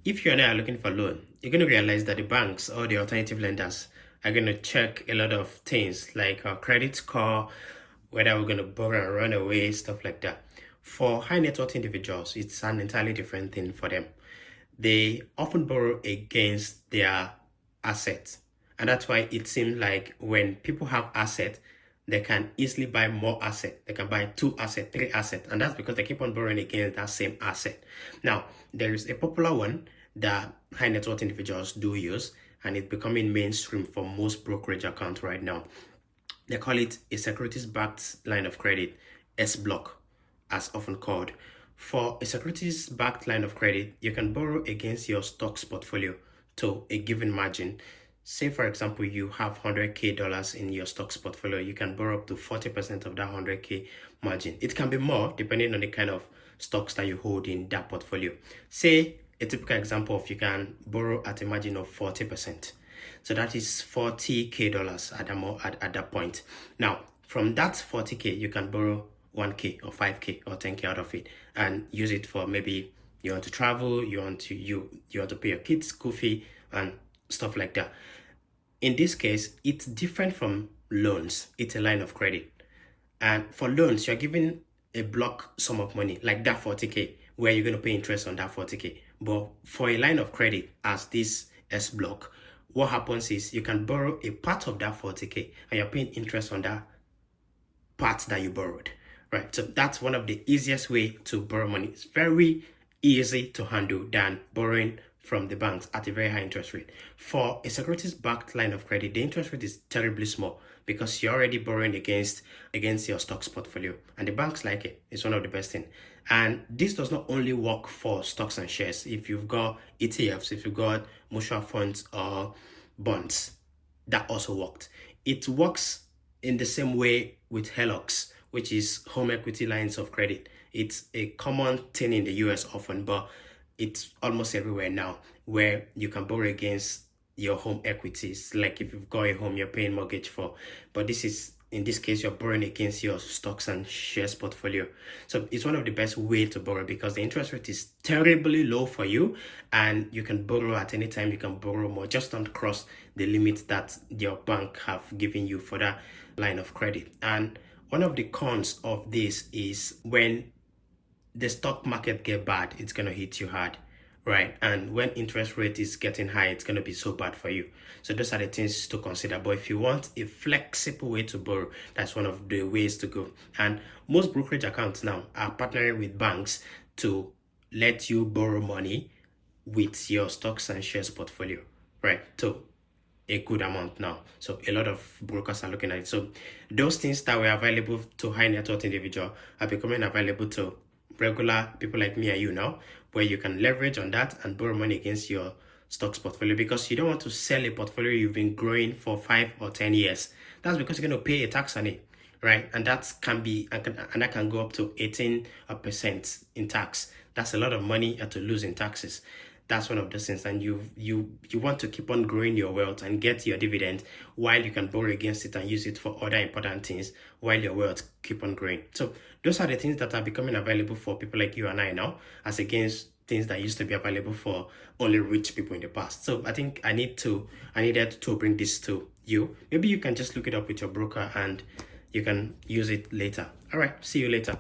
if you're now looking for a loan, you're going to realize that the banks or the alternative lenders are going to check a lot of things like our credit score, whether we're going to borrow and run away, stuff like that. For high net worth individuals, it's an entirely different thing for them. They often borrow against their assets. And that's why it seems like when people have assets, they can easily buy more assets. They can buy 2 assets, 3 assets. And that's because they keep on borrowing against that same asset. Now, there is a popular one that high net worth individuals do use, and it's becoming mainstream for most brokerage accounts right now. They call it a securities-backed line of credit, SBLOC, as often called. For a securities-backed line of credit, you can borrow against your stocks portfolio to a given margin. Say, for example, you have $100K in your stocks portfolio. You can borrow up to 40% of that 100K margin. It can be more depending on the kind of stocks that you hold in that portfolio. Say, a typical example of you can borrow at a margin of 40%. So that is $40K at that point. Now, from that 40K, you can borrow 1K or 5K or 10K out of it and use it for maybe you want to travel, you want to pay your kids' school fee and stuff like that. In this case, it's different from loans. It's a line of credit. And for loans, you're given a block sum of money, like that 40K, where you're going to pay interest on that 40K. But for a line of credit, as this SBLOC, what happens is you can borrow a part of that 40K and you're paying interest on that part that you borrowed, right? So that's one of the easiest way to borrow money. It's very easy to handle than borrowing from the banks at a very high interest rate. For a securities-backed line of credit, the interest rate is terribly small because you're already borrowing against your stocks portfolio, and the banks like it. It's one of the best things. And this does not only work for stocks and shares. If you've got ETFs, if you've got mutual funds or bonds, that also worked. It works in the same way with HELOCs, which is home equity lines of credit. It's a common thing in the US often, but it's almost everywhere now, where you can borrow against your home equities. Like if you've got a home you're paying mortgage for, but in this case, you're borrowing against your stocks and shares portfolio. So it's one of the best way to borrow because the interest rate is terribly low for you, and you can borrow at any time. You can borrow more. Just don't cross the limit that your bank have given you for that line of credit. And one of the cons of this is when the stock market get bad, it's going to hit you hard, right? And when interest rate is getting high, it's going to be so bad for you. So those are the things to consider. But if you want a flexible way to borrow, that's one of the ways to go. And most brokerage accounts now are partnering with banks to let you borrow money with your stocks and shares portfolio, right? So a good amount now. So a lot of brokers are looking at it. So those things that were available to high net worth individual are becoming available to regular people like me and you now, where you can leverage on that and borrow money against your stocks portfolio, because you don't want to sell a portfolio you've been growing for 5 or 10 years. That's because you're going to pay a tax on it, right? And that can go up to 18% in tax. That's a lot of money to lose in taxes. That's one of those things. And you want to keep on growing your wealth and get your dividend while you can borrow against it and use it for other important things while your wealth keep on growing. So those are the things that are becoming available for people like you and I now, as against things that used to be available for only rich people in the past. So I think I needed to bring this to you. Maybe you can just look it up with your broker and you can use it later. All right, see you later.